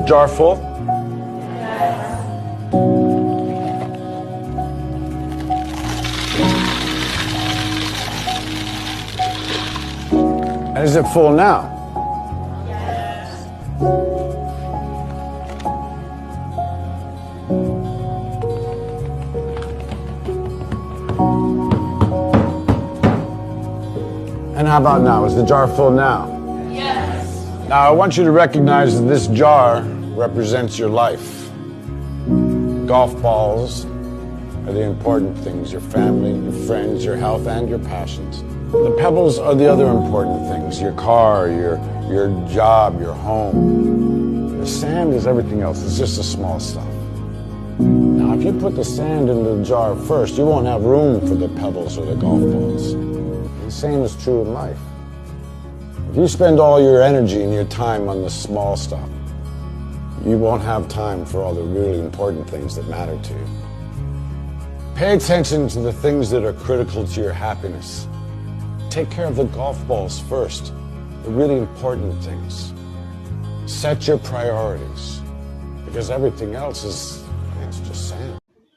jar full? And is it full now? And how about now? Is the jar full now? Yes. Now I want you to recognize that this jar represents your life. Golf balls are the important things, your family, your friends, your health, and your passions. The pebbles are the other important things, your car, your job, your home. The sand is everything else, it's just the small stuff. Now if you put the sand in the jar first, you won't have room for the pebbles or the golf balls. The same is true in life. If you spend all your energy and your time on the small stuff, you won't have time for all the really important things that matter to you. Pay attention to the things that are critical to your happiness. Take care of the golf balls first, the really important things. Set your priorities, because everything else is, it's just sand.